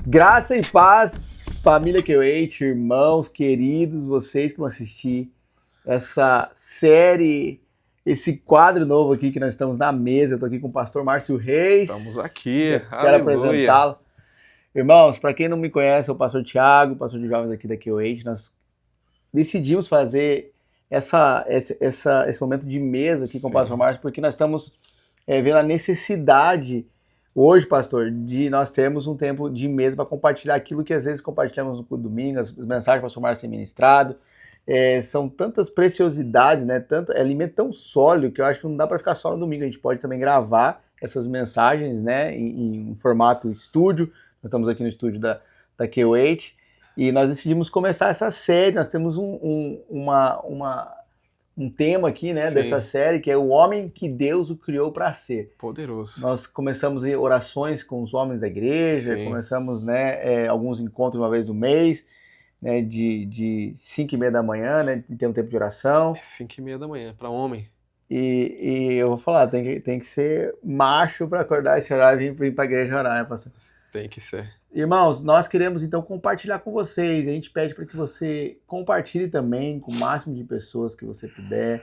Graça e paz, família Q8, irmãos queridos, vocês que vão assistir essa série, esse quadro novo aqui que nós estamos na mesa. Eu estou aqui com o pastor Márcio Reis. Estamos aqui, Quero aleluia. apresentá-lo. Irmãos, para quem não me conhece, eu sou o pastor Thiago, pastor de jovens aqui da Q8. Nós decidimos fazer esse momento de mesa aqui com o pastor Márcio, porque nós estamos vendo a necessidade hoje, pastor, de nós termos um tempo de mesa para compartilhar aquilo que às vezes compartilhamos no culto domingo, as mensagens que o pastor Márcio tem ministrado. São tantas preciosidades, né? É alimento tão sólido que eu acho que não dá para ficar só no domingo. A gente pode também gravar essas mensagens, né, em formato estúdio. Nós estamos aqui no estúdio da Q8 e nós decidimos começar essa série. Nós temos um tema aqui, né, dessa série, que é o homem que Deus o criou para ser. Poderoso. Nós começamos orações com os homens da igreja, começamos, né, alguns encontros uma vez no mês, né, de 5h30 da manhã, né, de ter um tempo de oração. 5h30 da manhã, para homem. E eu vou falar, tem que ser macho para acordar esse horário e vir para a igreja orar, né, pastor? Tem que ser. Irmãos, nós queremos então compartilhar com vocês. A gente pede para que você compartilhe também com o máximo de pessoas que você puder,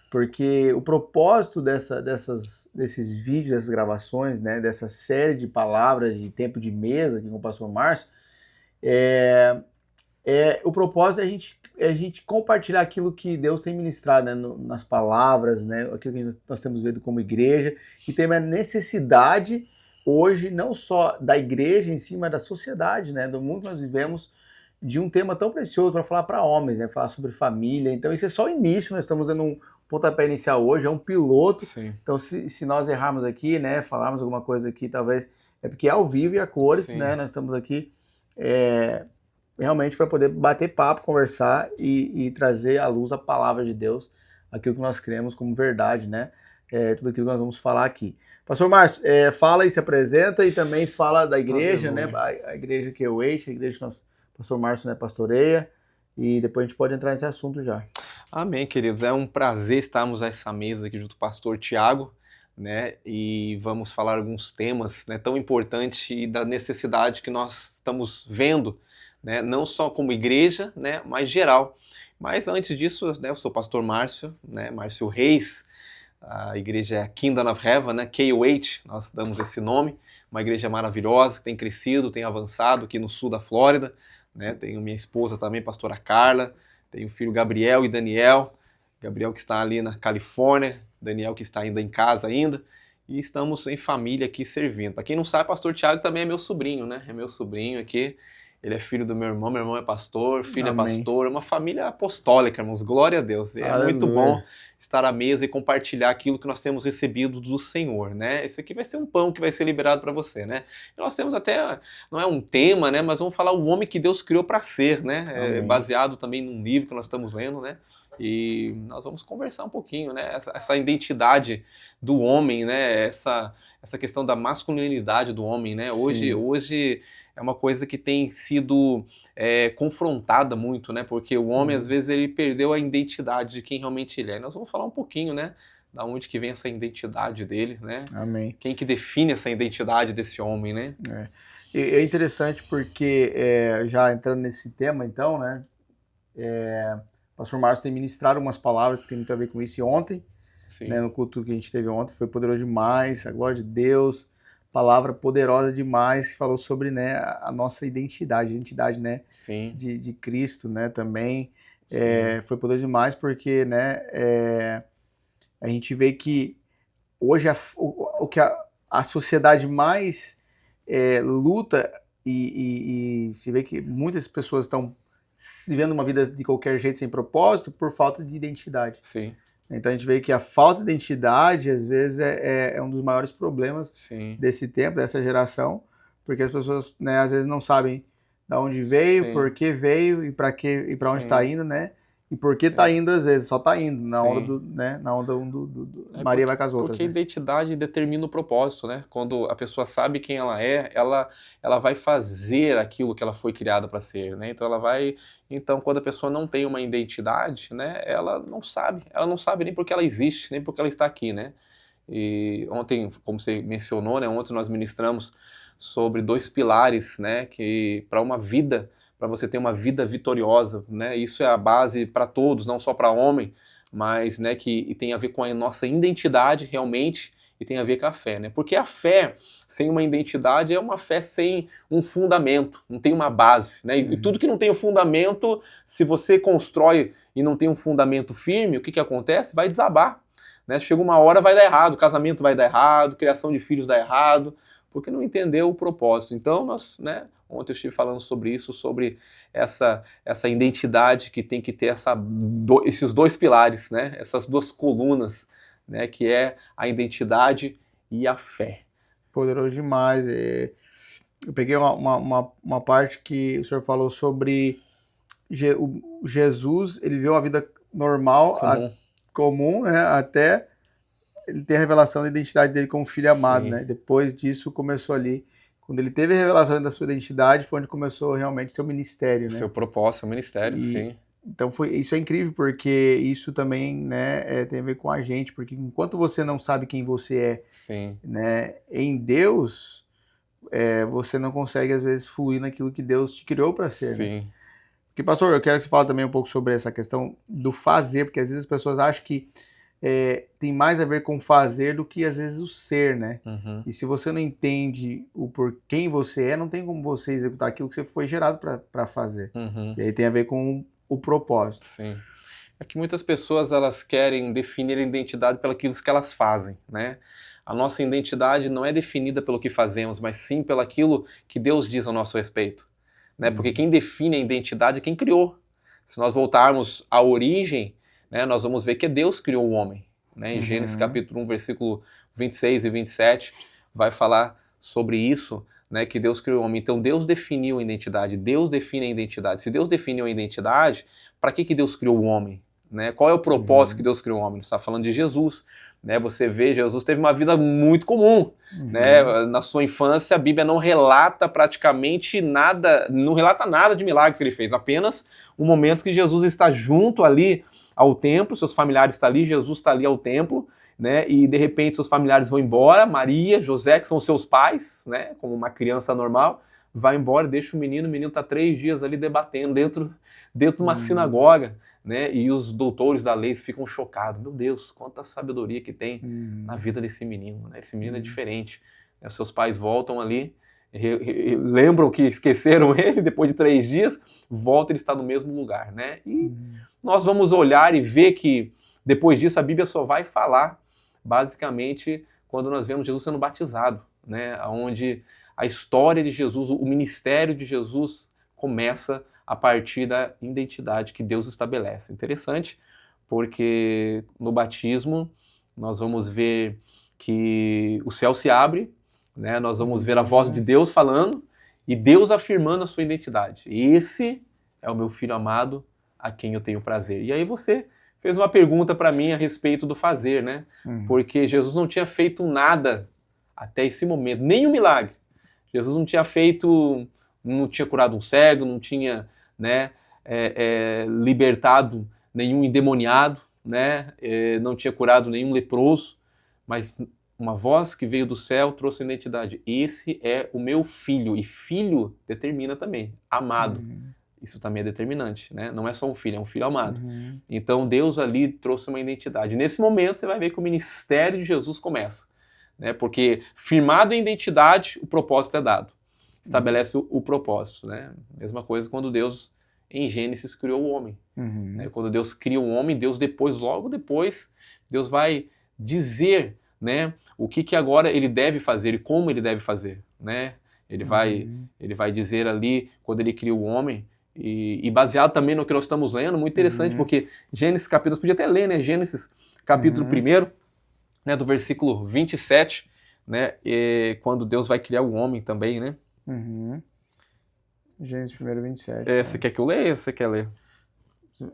porque o propósito desses vídeos, dessas gravações, né, dessa série de palavras de tempo de mesa aqui com o pastor Márcio, o propósito é a gente compartilhar aquilo que Deus tem ministrado, né, nas palavras, né, aquilo que nós temos visto como igreja, e tem a necessidade hoje, não só da igreja em si, mas da sociedade, né, do mundo que nós vivemos, de um tema tão precioso para falar para homens, né, falar sobre família. Então isso é só o início, nós estamos dando um pontapé inicial hoje, é um piloto. Sim. Então se nós errarmos aqui, né, falarmos alguma coisa aqui, talvez, é porque é ao vivo e a cores, né, nós estamos aqui realmente para poder bater papo, conversar e trazer à luz a palavra de Deus, aquilo que nós cremos como verdade, né, tudo aquilo que nós vamos falar aqui. Pastor Márcio, fala e se apresenta e também fala da igreja, né? A igreja que eu eixo, a igreja que o pastor Márcio, né, pastoreia, e depois a gente pode entrar nesse assunto já. Amém, queridos. É um prazer estarmos nessa mesa aqui junto com o pastor Thiago, né? E vamos falar alguns temas, né, tão importantes e da necessidade que nós estamos vendo, né? Não só como igreja, né, mas geral. Mas antes disso, né, eu sou o pastor Márcio, né, Márcio Reis. A igreja é Kingdom of Heaven, né? Q8, nós damos esse nome. Uma igreja maravilhosa, que tem crescido, tem avançado aqui no sul da Flórida, né? Tenho minha esposa também, pastora Carla. Tenho o filho Gabriel e Daniel. Gabriel que está ali na Califórnia, Daniel que está ainda em casa ainda. E estamos em família aqui servindo. Para quem não sabe, pastor Thiago também é meu sobrinho, né? É meu sobrinho aqui. Ele é filho do meu irmão é pastor, filho Amém. é pastor, uma família apostólica, irmãos, glória a Deus. É Aleluia. Muito bom estar à mesa e compartilhar aquilo que nós temos recebido do Senhor, né? Isso aqui vai ser um pão que vai ser liberado para você, né? E nós temos até, não é um tema, né? Mas vamos falar o homem que Deus criou para ser, né? Baseado também num livro que nós estamos lendo, né? E nós vamos conversar um pouquinho, né? Essa identidade do homem, né? Essa questão da masculinidade do homem, né? Hoje é uma coisa que tem sido confrontada muito, né? Porque o homem, às vezes, ele perdeu a identidade de quem realmente ele é. Nós vamos falar um pouquinho, né? Da onde que vem essa identidade dele, né? Amém. Quem que define essa identidade desse homem, né? É interessante porque, já entrando nesse tema, então, né? O pastor Márcio tem ministrado umas palavras que tem muito a ver com isso. E ontem, né, no culto que a gente teve ontem, foi poderoso demais, a glória de Deus, palavra poderosa demais, que falou sobre, né, a nossa identidade, né, de Cristo, né, também. Foi poderoso demais porque, né, a gente vê que hoje o que a sociedade mais luta e se vê que muitas pessoas estão vivendo uma vida de qualquer jeito, sem propósito, por falta de identidade. Sim. Então a gente vê que a falta de identidade, às vezes, é um dos maiores problemas desse tempo, dessa geração, porque as pessoas, né, às vezes não sabem de onde veio, por que veio e para onde está indo, né? E por que está indo, às vezes, só está indo na onda do, né? Na onda Maria vai com as outras. Porque a identidade determina o propósito, né? Quando a pessoa sabe quem ela é, ela vai fazer aquilo que ela foi criada para ser, né? Então, quando a pessoa não tem uma identidade, né? Ela não sabe nem porque ela existe, nem porque ela está aqui, né? E ontem, como você mencionou, né? Ontem nós ministramos sobre 2 pilares, né, que para uma vida, para você ter uma vida vitoriosa, né, isso é a base para todos, não só para homem, mas, né, que tem a ver com a nossa identidade realmente e tem a ver com a fé, né? Porque a fé sem uma identidade é uma fé sem um fundamento, não tem uma base, né? E tudo que não tem um fundamento, se você constrói e não tem um fundamento firme, o que acontece? Vai desabar, né? Chega uma hora, vai dar errado, o casamento vai dar errado, criação de filhos dá errado, porque não entendeu o propósito. Então, nós, né, ontem eu estive falando sobre isso, sobre essa identidade que tem que ter esses 2 pilares, né? Essas 2 colunas, né, que é a identidade e a fé. Poderoso demais. Eu peguei uma parte que o senhor falou sobre Jesus, ele viveu uma vida normal, comum, né, até ele ter a revelação da identidade dele como filho amado, né? Depois disso começou ali, quando ele teve a revelação da sua identidade, foi onde começou realmente seu ministério, né? Seu propósito, seu ministério, sim. Então isso é incrível, porque isso também, né, tem a ver com a gente, porque enquanto você não sabe quem você é, né, em Deus, você não consegue às vezes fluir naquilo que Deus te criou para ser. Né? Porque, pastor, eu quero que você fale também um pouco sobre essa questão do fazer, porque às vezes as pessoas acham que tem mais a ver com fazer do que às vezes o ser, né? E se você não entende por quem você é, não tem como você executar aquilo que você foi gerado para fazer. E aí tem a ver com o propósito. Sim. É que muitas pessoas elas querem definir a identidade pelo que elas fazem, né? A nossa identidade não é definida pelo que fazemos, mas sim pelo aquilo que Deus diz a nosso respeito, né? Porque quem define a identidade é quem criou. Se nós voltarmos à origem, né, nós vamos ver que Deus criou o homem, né? Em Gênesis capítulo 1, versículo 26 e 27, vai falar sobre isso, né, que Deus criou o homem. Então Deus definiu a identidade, Deus define a identidade. Se Deus definiu a identidade, para que Deus criou o homem? Né? Qual é o propósito que Deus criou o homem? Você está falando de Jesus. Né? Você vê, Jesus teve uma vida muito comum. Né? Na sua infância, a Bíblia não relata praticamente nada, não relata nada de milagres que ele fez, apenas o momento que Jesus está junto ali ao templo, seus familiares estão ali, Jesus está ali ao templo, né? E de repente seus familiares vão embora, Maria, José, que são seus pais, né? Como uma criança normal, vai embora, deixa o menino está 3 dias ali debatendo dentro de uma sinagoga, né? E os doutores da lei ficam chocados. Meu Deus, quanta sabedoria que tem na vida desse menino, né? Esse menino é diferente. Né? Seus pais voltam ali, lembram que esqueceram ele depois de 3 dias, volta, ele está no mesmo lugar, né? E nós vamos olhar e ver que depois disso a Bíblia só vai falar basicamente quando nós vemos Jesus sendo batizado, né? Onde a história de Jesus, o ministério de Jesus começa a partir da identidade que Deus estabelece. Interessante, porque no batismo nós vamos ver que o céu se abre, né? Nós vamos ver a voz de Deus falando e Deus afirmando a sua identidade. Esse é o meu filho amado, a quem eu tenho prazer. E aí você fez uma pergunta para mim a respeito do fazer, né? Porque Jesus não tinha feito nada até esse momento, nenhum milagre. Jesus não tinha feito, não tinha curado um cego, não tinha, né, libertado nenhum endemoniado, né? Não tinha curado nenhum leproso, mas uma voz que veio do céu trouxe a identidade. Esse é o meu filho, e filho determina também, amado. Isso também é determinante, né? Não é só um filho, é um filho amado. Então Deus ali trouxe uma identidade. Nesse momento você vai ver que o ministério de Jesus começa, né? Porque firmado em identidade, o propósito é dado. Estabelece o propósito, né? Mesma coisa quando Deus, em Gênesis, criou o homem. Né? Quando Deus cria o homem, Deus logo depois, Deus vai dizer, né, o que agora ele deve fazer e como ele deve fazer, né? Ele vai dizer ali, quando ele cria o homem, e baseado também no que nós estamos lendo, muito interessante, porque Gênesis capítulo, você podia até ler, né? Gênesis capítulo 1, né, do versículo 27, né? Quando Deus vai criar o homem também, né? Gênesis 1, 27. Você quer que eu leia ou você quer ler?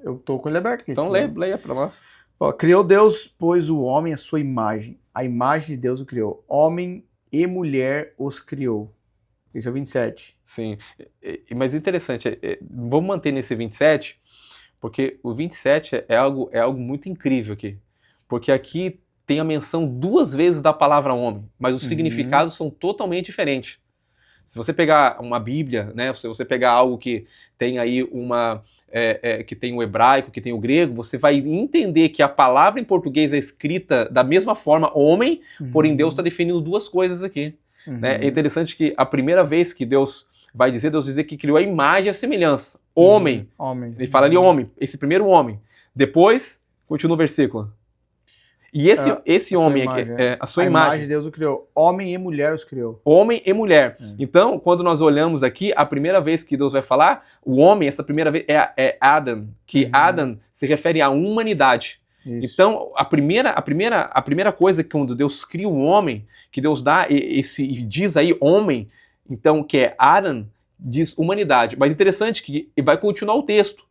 Eu tô com ele aberto aqui. Então leia para nós. Ó, criou Deus, pois o homem à sua imagem. A imagem de Deus o criou. Homem e mulher os criou. Esse é o 27. Sim, mas interessante, vamos manter nesse 27, porque o 27 é algo muito incrível aqui. Porque aqui tem a menção 2 vezes da palavra homem, mas os significados são totalmente diferentes. Se você pegar uma Bíblia, né, se você pegar algo que tem aí que tem o hebraico, que tem o grego, você vai entender que a palavra em português é escrita da mesma forma, homem, porém Deus está definindo duas coisas aqui. Né? É interessante que a primeira vez que Deus vai dizer que criou a imagem e a semelhança. Homem. Ele fala ali homem, esse primeiro homem. Depois, continua o versículo. E esse homem aqui, a sua imagem. A imagem Deus o criou. Homem e mulher os criou. Homem e mulher. Então, quando nós olhamos aqui, a primeira vez que Deus vai falar, o homem, essa primeira vez, é Adam. Que Adam se refere à humanidade. Isso. Então, a primeira coisa que quando Deus cria o homem, que Deus dá diz aí homem, então que é Adam, diz humanidade. Mas interessante que vai continuar o texto.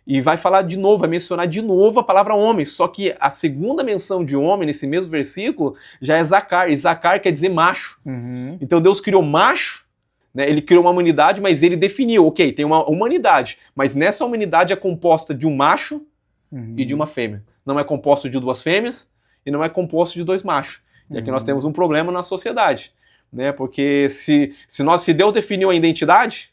E vai falar de novo, vai mencionar de novo a palavra homem. Só que a segunda menção de homem, nesse mesmo versículo, já é Zacar. E Zacar quer dizer macho. Então Deus criou macho, né? Ele criou uma humanidade, mas ele definiu, ok, tem uma humanidade. Mas nessa humanidade é composta de um macho e de uma fêmea. Não é composto de duas fêmeas e não é composto de dois machos. E aqui nós temos um problema na sociedade. Né? Porque se Deus definiu a identidade,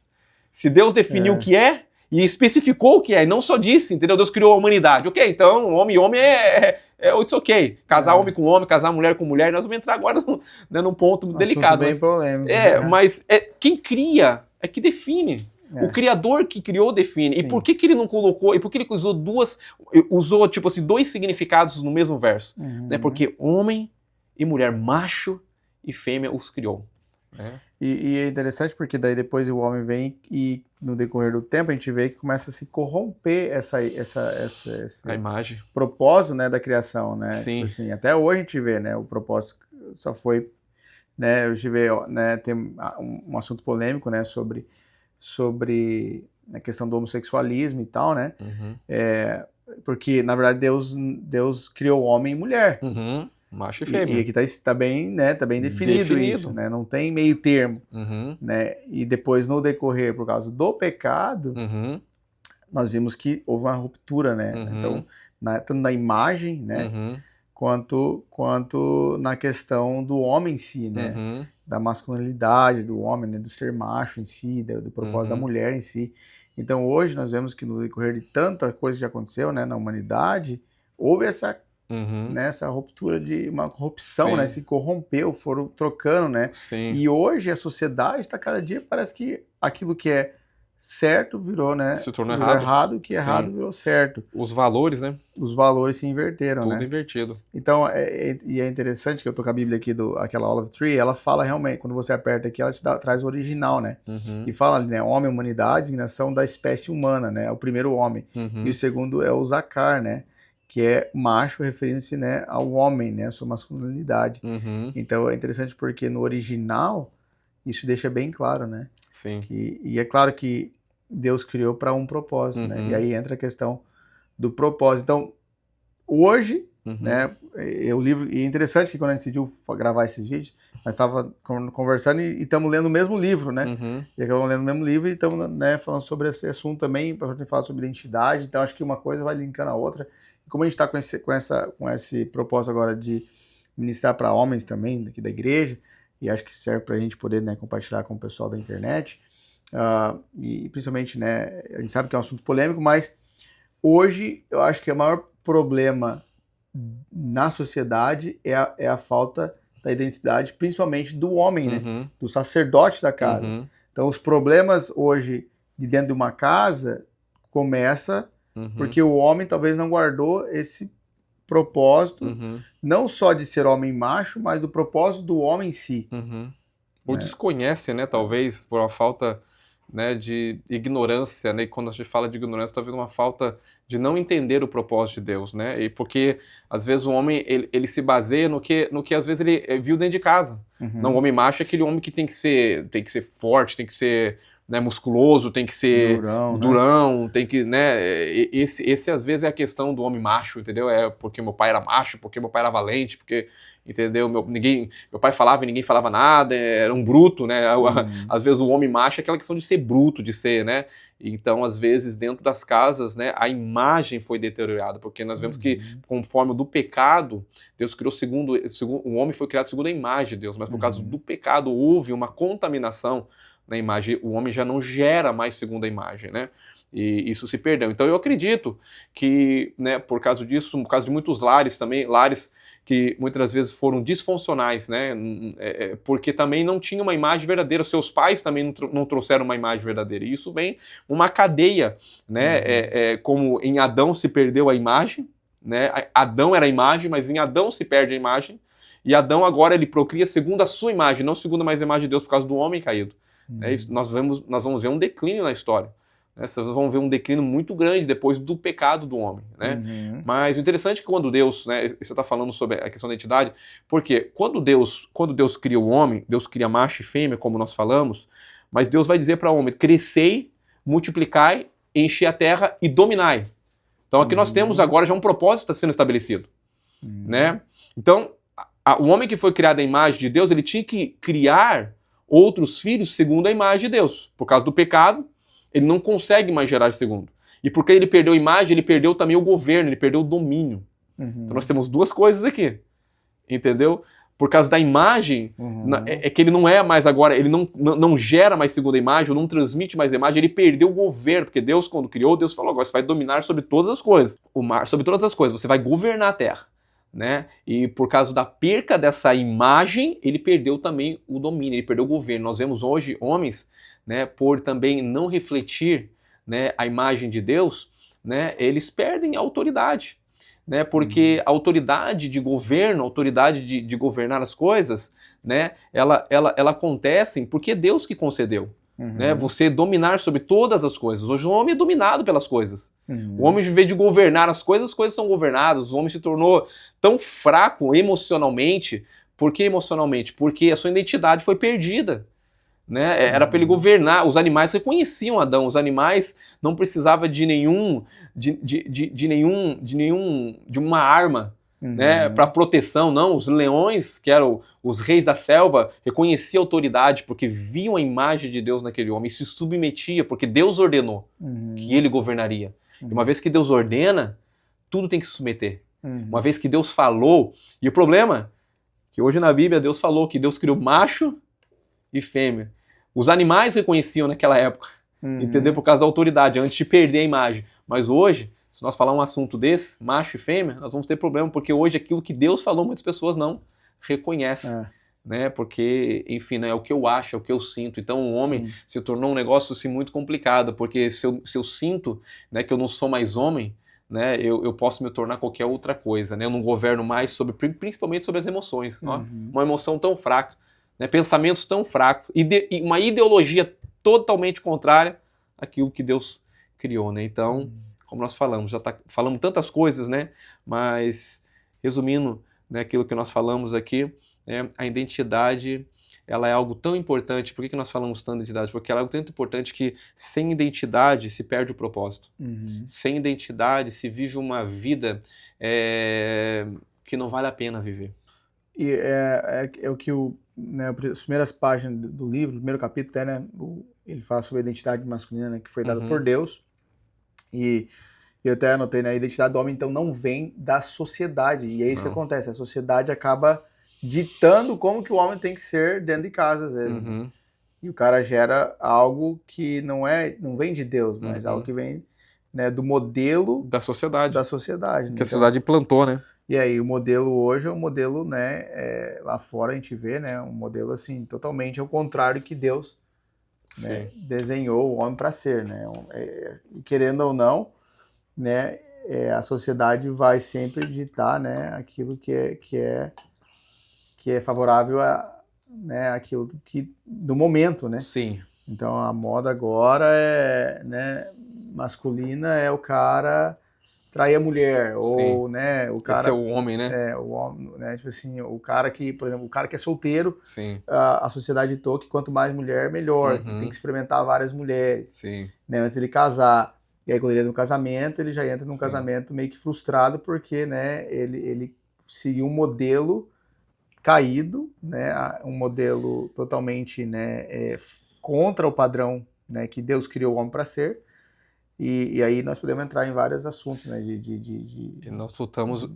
se Deus definiu o que é, e especificou o que é, e não só disse, entendeu? Deus criou a humanidade. Ok, então homem e homem it's ok. Casar homem com homem, casar mulher com mulher, nós vamos entrar agora num ponto delicado. Bem polêmico. Mas quem cria é que define. O Criador que criou define. Sim. E por que ele não colocou, e por que ele usou tipo assim, dois significados no mesmo verso? Né? Porque homem e mulher, macho e fêmea os criou. Né? E é interessante porque daí depois o homem vem e no decorrer do tempo a gente vê que começa a se corromper essa a imagem, propósito, né, da criação, né? Sim. Tipo assim, até hoje a gente vê, né, o propósito só foi, né, a gente vê, né, tem um assunto polêmico, né, sobre a questão do homossexualismo e tal, né? Porque na verdade Deus criou homem e mulher. Macho e fêmea. E aqui tá bem, né, tá bem definido isso, né? Não tem meio termo, né? E depois, no decorrer, por causa do pecado, nós vimos que houve uma ruptura, né? Então, tanto na imagem, né? Quanto na questão do homem em si, né? Da masculinidade do homem, né? Do ser macho em si, do propósito da mulher em si. Então, hoje, nós vemos que no decorrer de tanta coisa que já aconteceu, né, na humanidade, houve essa essa ruptura de uma corrupção, Sim. né? Se corrompeu, foram trocando, né? Sim. E hoje a sociedade está cada dia, parece que aquilo que é certo virou, né? Se tornou errado, o que é errado virou certo. Os valores, né? Os valores se inverteram, Tudo né? invertido. Então, e é interessante que eu tô com a Bíblia aqui, aquela Olive Tree, ela fala realmente, quando você aperta aqui, ela traz o original, né? E fala ali, né? Homem, humanidade, designação da espécie humana, né? É o primeiro homem. E o segundo é o Zacar, né? Que é macho, referindo-se, né, ao homem, né, a sua masculinidade. Então é interessante porque no original isso deixa bem claro, né? Sim. E é claro que Deus criou para um propósito, né? E aí entra a questão do propósito. Então, hoje, né, o livro, e é interessante que quando a gente decidiu gravar esses vídeos, nós estávamos conversando e estamos lendo o mesmo livro, né? E acabamos lendo o mesmo livro e estamos, né, falando sobre esse assunto também, para a gente falar sobre identidade. Então, acho que uma coisa vai linkando a outra. Como a gente está com esse propósito agora de ministrar para homens também, daqui da igreja, e acho que serve para a gente poder, né, compartilhar com o pessoal da internet, e principalmente, né, a gente sabe que é um assunto polêmico, mas hoje eu acho que o maior problema na sociedade é a falta da identidade, principalmente do homem, né, do sacerdote da casa. Então os problemas hoje de dentro de uma casa começa porque o homem talvez não guardou esse propósito, não só de ser homem macho, mas do propósito do homem em si. Ou desconhece, né, talvez, por uma falta, né, de ignorância, né, e quando a gente fala de ignorância, talvez uma falta de não entender o propósito de Deus, né, e porque às vezes o homem, ele se baseia no que às vezes ele viu dentro de casa. Não, o homem macho é aquele homem que tem que ser forte, tem que ser, né, musculoso, tem que ser durão, né? Tem que, né, esse às vezes é a questão do homem macho, entendeu? É porque meu pai era macho, porque meu pai era valente, porque, entendeu? Meu pai falava e ninguém falava nada, era um bruto, né? Às vezes o homem macho é aquela questão de ser bruto, de ser, né? Então, às vezes, dentro das casas, né, a imagem foi deteriorada, porque nós vemos que, conforme do pecado, Deus criou segundo o homem foi criado segundo a imagem de Deus, mas por causa do pecado houve uma contaminação na imagem. O homem já não gera mais segundo a imagem, né? E isso se perdeu. Então eu acredito que, né, por causa disso, no caso de muitos lares também, lares que muitas vezes foram disfuncionais, né, porque também não tinha uma imagem verdadeira, seus pais também não trouxeram uma imagem verdadeira. E isso vem uma cadeia, né, como em Adão se perdeu a imagem, né, Adão era a imagem, mas em Adão se perde a imagem, e Adão agora ele procria segundo a sua imagem, não segundo mais a imagem de Deus por causa do homem caído. Né, nós vamos ver um declínio na história. Vocês vão ver um declínio muito grande depois do pecado do homem, né? Mas o interessante é que quando Deus, né, você está falando sobre a questão da identidade, porque quando Deus cria o homem, Deus cria macho e fêmea, como nós falamos, mas Deus vai dizer para o homem, crescei, multiplicai, enchei a terra e dominai. Então aqui nós temos agora já um propósito que está sendo estabelecido, né? Então, o homem que foi criado à imagem de Deus, ele tinha que criar outros filhos segundo a imagem de Deus. Por causa do pecado, ele não consegue mais gerar segundo. E porque ele perdeu a imagem, ele perdeu também o governo, ele perdeu o domínio. Então nós temos duas coisas aqui, entendeu? Por causa da imagem, é que ele não é mais agora, ele não gera mais segundo a imagem, não transmite mais a imagem, ele perdeu o governo, porque Deus, quando criou, Deus falou, agora você vai dominar sobre todas as coisas. O mar, sobre todas as coisas, você vai governar a terra. Né? E por causa da perca dessa imagem, ele perdeu também o domínio, ele perdeu o governo. Nós vemos hoje homens, né, por também não refletir, né, a imagem de Deus, né, eles perdem a autoridade, né, porque a autoridade de governo, a autoridade de governar as coisas, né, ela acontece porque é Deus que concedeu. Né, você dominar sobre todas as coisas. Hoje o homem é dominado pelas coisas. O homem, em vez de governar as coisas são governadas. O homem se tornou tão fraco emocionalmente. Por que emocionalmente? Porque a sua identidade foi perdida. Né? Era para ele governar. Os animais reconheciam Adão. Os animais não precisavam de uma arma. Né, para proteção, não. Os leões, que eram os reis da selva, reconheciam a autoridade porque viam a imagem de Deus naquele homem e se submetia porque Deus ordenou que ele governaria. E uma vez que Deus ordena, tudo tem que se submeter. Uma vez que Deus falou, e o problema que hoje na Bíblia Deus falou que Deus criou macho e fêmea. Os animais reconheciam naquela época, entendeu? Por causa da autoridade, antes de perder a imagem. Mas hoje, se nós falar um assunto desse, macho e fêmea, nós vamos ter problema, porque hoje aquilo que Deus falou, muitas pessoas não reconhecem. Né? Porque, enfim, né, é o que eu acho, é o que eu sinto. Então o homem se tornou um negócio assim, muito complicado, porque se eu sinto, né, que eu não sou mais homem, né, eu posso me tornar qualquer outra coisa. Né? Eu não governo mais principalmente sobre as emoções. Uma emoção tão fraca, né, pensamentos tão fracos, e uma ideologia totalmente contrária àquilo que Deus criou. Né? Então... Como nós falamos, falamos tantas coisas, né? Mas, resumindo, né, aquilo que nós falamos aqui, né, a identidade, ela é algo tão importante. Por que nós falamos tanto de identidade? Porque ela é algo tão importante que sem identidade se perde o propósito. Sem identidade se vive uma vida que não vale a pena viver. E é o que né, as primeiras páginas do livro, o primeiro capítulo, né, ele fala sobre a identidade masculina, né, que foi dada por Deus. E eu até anotei, né, a identidade do homem, então, não vem da sociedade. E é isso que acontece. A sociedade acaba ditando como que o homem tem que ser dentro de casa, às vezes. E o cara gera algo que não vem de Deus, mas algo que vem, né, do modelo... Da sociedade. Né? Que a sociedade plantou, né? E aí, o modelo hoje é um modelo, né, lá fora a gente vê, né, um modelo, assim, totalmente ao contrário que Deus... Né, desenhou o homem para ser, né? Querendo ou não, né, a sociedade vai sempre ditar, né, aquilo que é favorável a, né, aquilo do momento, né? Sim. Então a moda agora né, masculina é o cara trair a mulher, ou, né, o cara... Esse é o homem, né? O homem, né, tipo assim, o cara que, por exemplo, o cara que é solteiro, Sim. A sociedade ditou que quanto mais mulher, melhor, tem que experimentar várias mulheres, Sim. Né, antes de ele casar. E aí quando ele entra no casamento, ele já entra num casamento meio que frustrado, porque, né, ele seguiu um modelo caído, né, um modelo totalmente, né, contra o padrão, né, que Deus criou o homem para ser. E aí nós podemos entrar em vários assuntos, né? E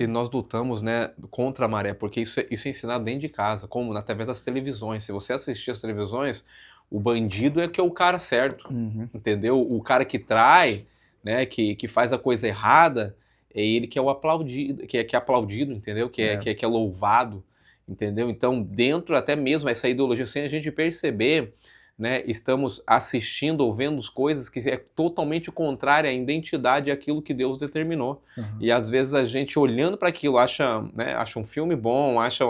nós lutamos, né, contra a maré, porque isso é ensinado dentro de casa, como através das televisões. Se você assistir às televisões, O bandido é que é o cara certo, entendeu? O cara que trai, né, que faz a coisa errada, é ele que é o aplaudido, que é aplaudido, entendeu? Que é louvado, entendeu? Então, dentro até mesmo essa ideologia, sem a gente perceber, né, estamos assistindo ou vendo coisas que é totalmente contrária à identidade e àquilo que Deus determinou. E às vezes a gente olhando para aquilo acha um filme bom, acha...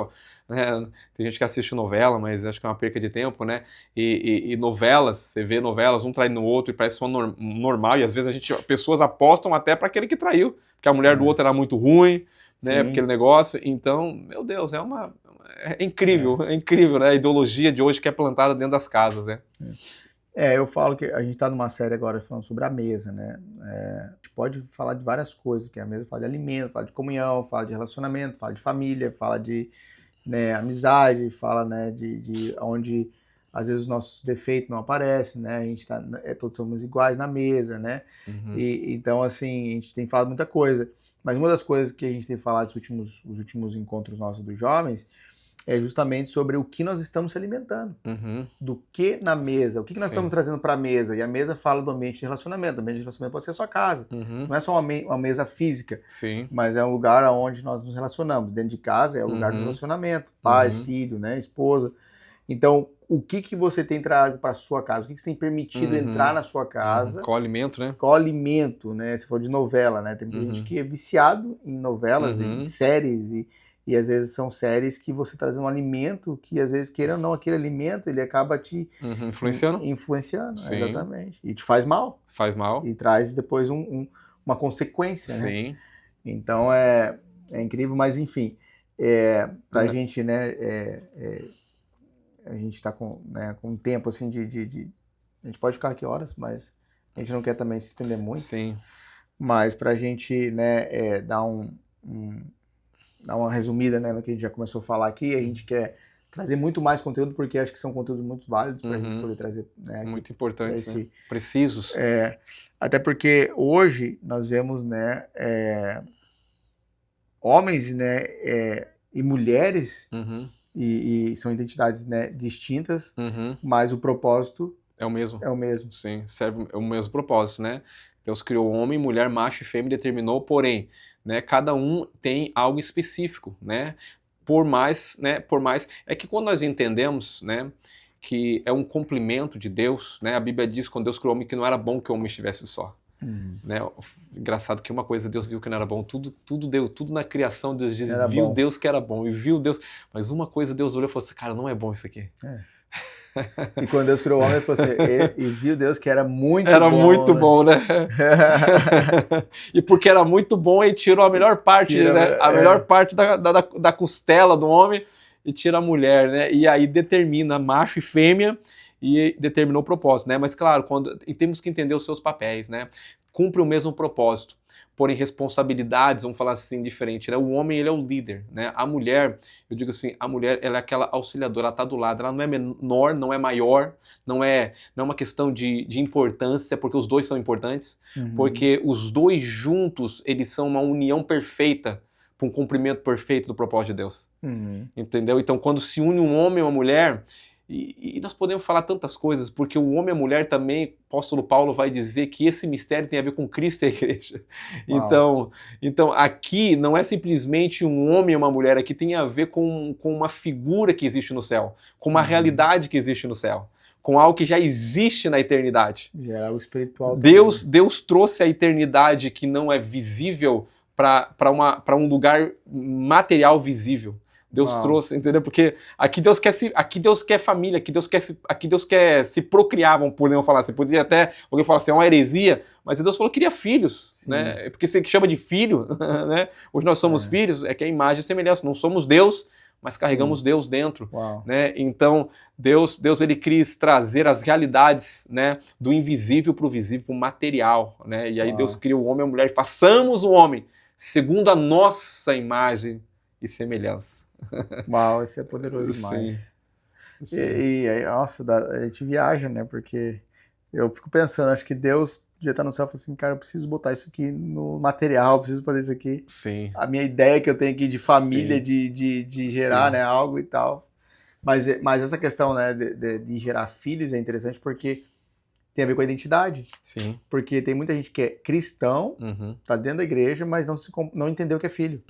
tem gente que assiste novela, mas acho que é uma perca de tempo, né? E novelas, você vê novelas, um trai no outro e parece só normal, e às vezes pessoas apostam até para aquele que traiu, porque a mulher do outro era muito ruim, né? Aquele negócio. Então, meu Deus, é incrível, né? A ideologia de hoje que é plantada dentro das casas, né? Eu falo que a gente está numa série agora falando sobre a mesa, né? A gente pode falar de várias coisas, que a mesa fala de alimento, fala de comunhão, fala de relacionamento, fala de família, fala de amizade, fala, né, de onde às vezes os nossos defeitos não aparecem, né? A gente todos somos iguais na mesa, né? E então, assim, a gente tem falado muita coisa. Mas uma das coisas que a gente tem falado nos últimos encontros nossos dos jovens é justamente sobre o que nós estamos se alimentando. Do que na mesa, o que nós estamos trazendo para a mesa. E a mesa fala do ambiente de relacionamento. O ambiente de relacionamento pode ser a sua casa. Não é só uma mesa física, mas é um lugar onde nós nos relacionamos. Dentro de casa é o lugar do relacionamento. Pai, filho, né, esposa. Então, o que você tem trazido para a sua casa? O que você tem permitido entrar na sua casa? Qual alimento, né? Qual alimento, né? Se for de novela, né? Tem gente que é viciado em novelas, em séries, e às vezes são séries que você traz um alimento que às vezes, queira ou não, aquele alimento, ele acaba te influenciando, exatamente. E te faz mal. Faz mal. E traz depois uma consequência, né? Então é incrível, mas enfim, pra gente, né, a gente está com um tempo assim a gente pode ficar aqui horas, mas a gente não quer também se estender muito. Mas pra gente, né, dar uma resumida, né, no que a gente já começou a falar aqui, a gente quer trazer muito mais conteúdo, porque acho que são conteúdos muito válidos para a gente poder trazer. Né, muito importantes, né? Precisos. Até porque hoje nós vemos, né, homens, né, e mulheres, e são identidades, né, distintas, mas o propósito é o mesmo. É o mesmo. Sim, serve o mesmo propósito, né? Deus criou homem, mulher, macho e fêmea, determinou, porém, né, cada um tem algo específico, né? Por mais, é que quando nós entendemos, né, que é um complemento de Deus, né? A Bíblia diz quando Deus criou o homem que não era bom que o homem estivesse só. Né? Engraçado que uma coisa Deus viu que não era bom, tudo na criação Deus diz, viu Deus que era bom, e viu Deus, mas uma coisa Deus olhou e falou assim, cara, não é bom isso aqui. E quando Deus criou o homem, ele falou assim, e viu Deus que era muito bom. Era muito bom, né? E porque era muito bom, ele tirou a melhor parte, né? A melhor parte da costela do homem e tira a mulher, né? E aí determina macho e fêmea e determinou o propósito, né? Mas claro, temos que entender os seus papéis, né? Cumpre o mesmo propósito, porém responsabilidades, vamos falar assim, diferente, né? O homem, ele é o líder, né? A mulher, eu digo assim, a mulher, ela é aquela auxiliadora, ela tá do lado, ela não é menor, não é maior, não é uma questão de importância, porque os dois são importantes, porque os dois juntos, eles são uma união perfeita, para um cumprimento perfeito do propósito de Deus. Entendeu? Então, quando se une um homem e uma mulher, e nós podemos falar tantas coisas, porque o homem e a mulher também, o apóstolo Paulo vai dizer que esse mistério tem a ver com Cristo e a igreja. Então, aqui não é simplesmente um homem e uma mulher, aqui tem a ver com uma figura que existe no céu, com uma realidade que existe no céu, com algo que já existe na eternidade. Já é algo espiritual. Deus trouxe a eternidade que não é visível para um lugar material visível. Deus trouxe, entendeu? Porque aqui Deus quer família, aqui Deus quer se procriar, podemos falar assim. Poderia até alguém falar assim, é uma heresia, mas Deus falou que queria filhos, né? Porque você chama de filho, né? Hoje nós somos filhos, é que a imagem é semelhança, não somos Deus, mas carregamos Deus dentro, né? Então, Deus ele quis trazer as realidades, né, do invisível para o visível, para o material, né? E aí Deus cria o homem e a mulher, e façamos o homem segundo a nossa imagem e semelhança. Uau, isso é poderoso demais. E aí, nossa, a gente viaja, né? Porque eu fico pensando, acho que Deus devia estar no céu e falar assim, cara, eu preciso botar isso aqui no material, eu preciso fazer isso aqui. A minha ideia que eu tenho aqui de família, de gerar, né, algo e tal. Mas essa questão, né, de gerar filhos é interessante porque tem a ver com a identidade. Sim. Porque tem muita gente que é cristão, tá dentro da igreja, mas não entendeu que é filho.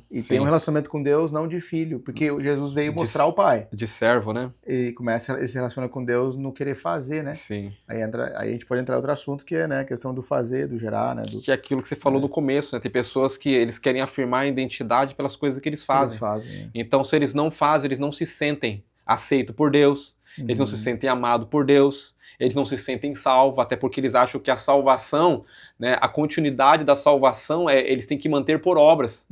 E tem um relacionamento com Deus não de filho, porque Jesus veio mostrar o Pai. De servo, né? E começa esse relacionamento com Deus no querer fazer, né? Sim. Aí a gente pode entrar em outro assunto que é, né, a questão do fazer, do gerar, né? Que é aquilo que você falou no começo, né? Tem pessoas que eles querem afirmar a identidade pelas coisas que eles fazem. Né? Então, se eles não fazem, eles não se sentem aceitos por Deus, eles não se sentem amados por Deus, eles não se sentem salvos, até porque eles acham que a salvação, né, a continuidade da salvação, eles têm que manter por obras.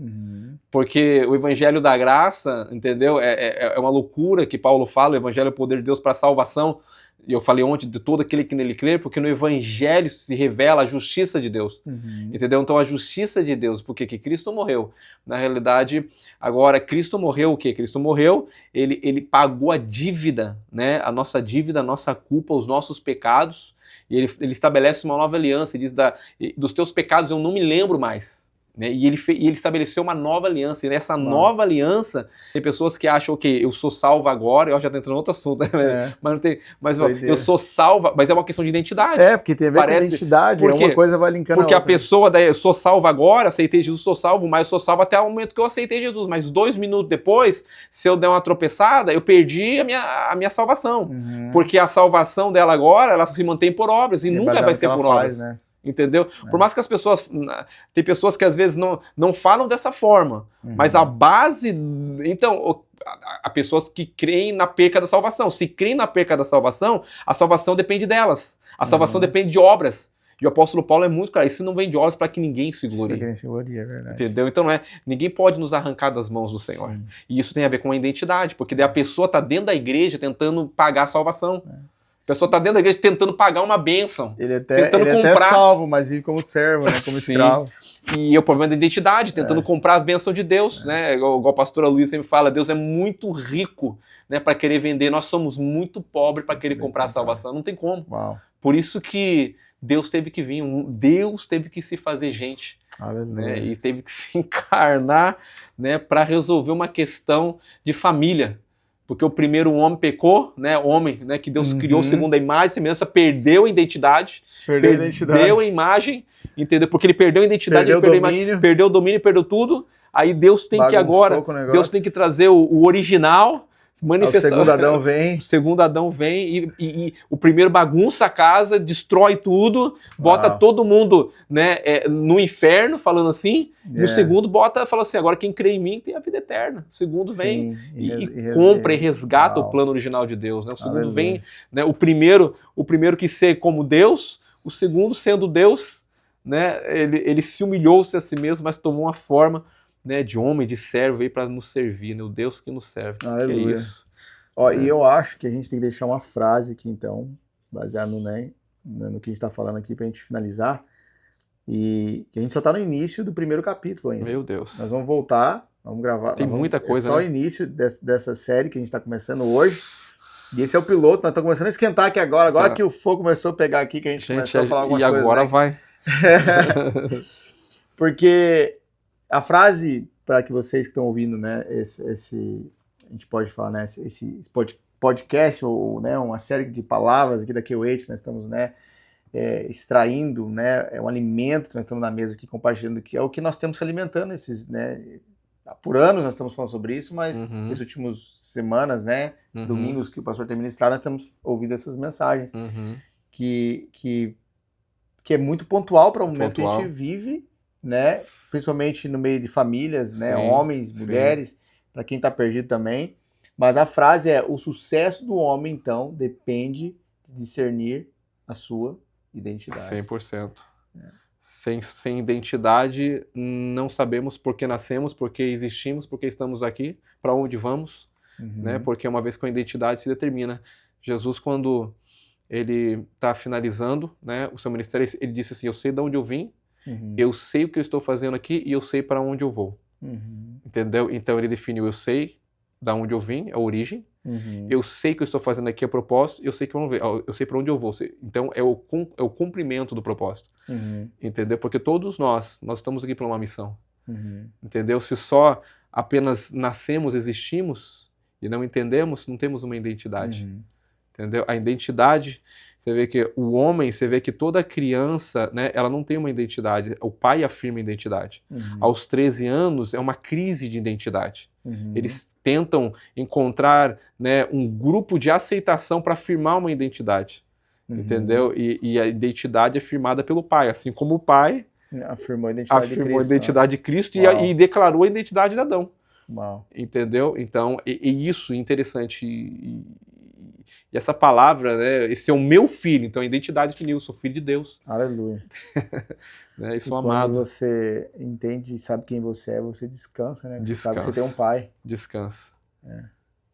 Porque o evangelho da graça, entendeu? É uma loucura que Paulo fala, o evangelho é o poder de Deus para a salvação. E eu falei ontem de todo aquele que nele crê, porque no evangelho se revela a justiça de Deus. Entendeu? Então a justiça de Deus, porque que Cristo morreu. Na realidade, agora, Cristo morreu o quê? Cristo morreu, ele pagou a dívida, né? A nossa dívida, a nossa culpa, os nossos pecados. E ele estabelece uma nova aliança, ele diz, dos teus pecados eu não me lembro mais. Né? E ele estabeleceu uma nova aliança. E nessa nova aliança, tem pessoas que acham, ok, eu sou salvo agora, eu já estou entrando em outro assunto, né? Mas não tem. Mas eu sou salva, mas é uma questão de identidade. Porque tem a ver com identidade, uma coisa vai linkando porque a outra. A pessoa, daí, eu sou salvo agora, aceitei Jesus, sou salvo, mas eu sou salvo até o momento que eu aceitei Jesus. Mas 2 minutos depois, se eu der uma tropeçada, eu perdi a minha salvação. Porque a salvação dela agora, ela se mantém por obras, e nunca vai ser por obras. Né? Entendeu? Por mais que as pessoas... Tem pessoas que às vezes não falam dessa forma, mas a base... Então, há pessoas que creem na perca da salvação. Se creem na perca da salvação, a salvação depende delas. A salvação depende de obras. E o apóstolo Paulo é muito claro, isso não vem de obras para que ninguém se glorie. Para que ninguém se glorie, é verdade. Entendeu? Então ninguém pode nos arrancar das mãos do Senhor. Sim. E isso tem a ver com a identidade, porque daí a pessoa está dentro da igreja tentando pagar a salvação. A pessoa está dentro da igreja tentando pagar uma bênção. Tentando comprar. Até salvo, mas vive como servo, né? Como escravo. E é o problema da identidade, tentando comprar as bênçãos de Deus, né? Igual a pastora Luiz sempre fala, Deus é muito rico, né, para querer vender. Nós somos muito pobres para querer comprar a salvação. Não tem como. Uau. Por isso que Deus teve que vir, Deus teve que se fazer gente. Né? E teve que se encarnar, né, para resolver uma questão de família. Porque o primeiro homem pecou, né, homem, né, que Deus criou segundo a imagem e semelhança, perdeu a identidade, perdeu a imagem, entendeu? Porque ele perdeu a identidade, perdeu o domínio, perdeu tudo. Aí Deus tem que agora, Deus tem que trazer o original, manifestar. O segundo Adão vem. O segundo Adão vem e o primeiro bagunça a casa, destrói tudo, bota todo mundo, né, no inferno, falando assim. E o segundo fala assim, agora quem crê em mim tem a vida eterna. O segundo vem e compra e resgata o plano original de Deus. Né? O segundo vem, né, o primeiro que ser como Deus, o segundo sendo Deus, né, ele se humilhou-se a si mesmo, mas tomou uma forma, né, de homem, de servo aí para nos servir, né? O Deus que nos serve. Aleluia. Que é isso. E eu acho que a gente tem que deixar uma frase aqui, então, baseado no que a gente está falando aqui, para a gente finalizar. E que a gente só está no início do primeiro capítulo ainda. Meu Deus. Nós vamos voltar, vamos gravar. Tem muita coisa, É só o início dessa série que a gente está começando hoje. E esse é o piloto, nós estamos começando a esquentar aqui agora. Agora que o fogo começou a pegar aqui, que a gente começou a falar algumas coisas. E agora vai. Porque a frase, para que vocês que estão ouvindo, né, a gente pode falar, né, esse podcast, ou né, uma série de palavras aqui da Q8 que nós estamos, né, extraindo, né, é um alimento que nós estamos na mesa aqui compartilhando, que é o que nós temos se alimentando né, por anos nós estamos falando sobre isso, mas nas últimas semanas, né, domingos que o pastor tem ministrado, nós temos ouvido essas mensagens que é muito pontual para o momento que a gente vive, né, principalmente no meio de famílias, né, homens, mulheres, para quem está perdido também. Mas a frase é: o sucesso do homem, então, depende de discernir a sua identidade. 100%. Sem identidade, não sabemos por que nascemos, por que existimos, por que estamos aqui, para onde vamos, né? Porque uma vez com a identidade se determina. Jesus, quando ele está finalizando, né, o seu ministério, ele disse assim: eu sei de onde eu vim, eu sei o que eu estou fazendo aqui e eu sei para onde eu vou. Entendeu? Então ele definiu: eu sei da onde eu vim, a origem, eu sei o que eu estou fazendo aqui, a propósito, eu sei para onde eu vou. Então é o cumprimento do propósito. Entendeu? Porque todos nós estamos aqui para uma missão. Entendeu? Se só apenas nascemos, existimos, e não entendemos, não temos uma identidade. Entendeu? A identidade, você vê que o homem, você vê que toda criança, né, ela não tem uma identidade. O pai afirma a identidade. Aos 13 anos é uma crise de identidade. Eles tentam encontrar, né, um grupo de aceitação para afirmar uma identidade. Entendeu? E a identidade é firmada pelo pai, assim como o pai afirmou a identidade de Cristo e declarou a identidade de Adão. Entendeu? Então, isso é interessante. E essa palavra, né, esse é o meu filho, então a identidade definiu, eu sou filho de Deus. Aleluia. Né, e sou amado. Quando você entende e sabe quem você é, você descansa, né? Você sabe que você tem um pai. Descansa.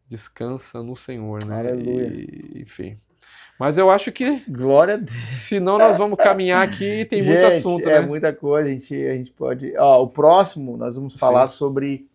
Descansa no Senhor, né? Aleluia. Enfim. Mas eu acho que... Glória a Deus. Senão nós vamos caminhar aqui e tem muito assunto, né? É muita coisa, a gente pode... Ó, o próximo, nós vamos falar sobre...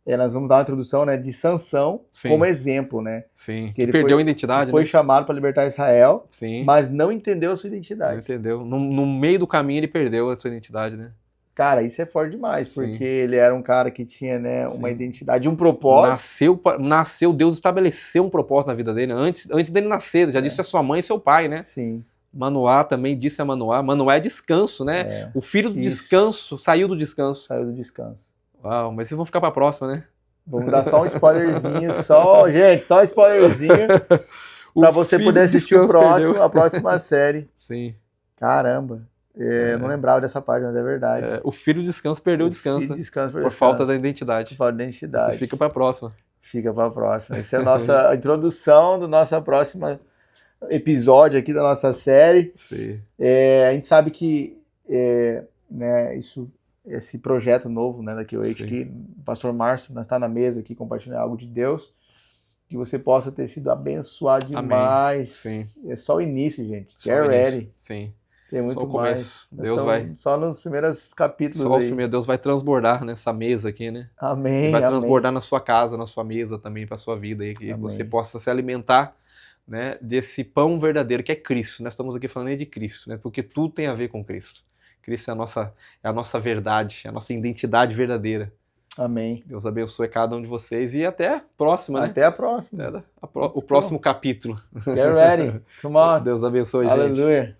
nós vamos dar uma introdução, né, de Sansão como exemplo, né? Sim, que ele perdeu a identidade, foi chamado para libertar Israel, sim, mas não entendeu a sua identidade. Não entendeu. No meio do caminho ele perdeu a sua identidade, né? Cara, isso é forte demais, porque ele era um cara que tinha, né, uma identidade, um propósito. Nasceu, Deus estabeleceu um propósito na vida dele, antes dele nascer, já disse a sua mãe e seu pai, né? Sim. Manoá também disse a Manoá. Manoá é descanso, né? O filho do descanso, saiu do descanso. Saiu do descanso. Uau, mas vocês vão ficar para a próxima, né? Vamos dar só um spoilerzinho, só um spoilerzinho para você poder assistir a próxima série. Sim. Caramba, eu não lembrava dessa parte, mas é verdade. O filho do descanso perdeu o descanso. Por falta da identidade. Por falta da identidade. Você fica para a próxima. Fica para a próxima. Essa é a nossa introdução do nosso próximo episódio aqui da nossa série. Sim. A gente sabe que né, esse projeto novo, né, da Q8 aqui, o pastor Márcio, nós está na mesa aqui compartilhando algo de Deus, que você possa ter sido abençoado demais. Sim. É só o início, gente. Get ready. Sim. Tem muito só o começo. mais. Deus vai... Só nos primeiros capítulos Só os primeiros. Deus vai transbordar nessa mesa aqui, né? Amém. Vai transbordar na sua casa, na sua mesa também, para sua vida, e que você possa se alimentar, né, desse pão verdadeiro que é Cristo. Nós estamos aqui falando de Cristo, né? Porque tudo tem a ver com Cristo. Cristo é a nossa verdade, a nossa identidade verdadeira. Amém. Deus abençoe cada um de vocês e até a próxima, né? Até a próxima. O próximo capítulo. Get ready. Come on. Deus abençoe, gente. Aleluia.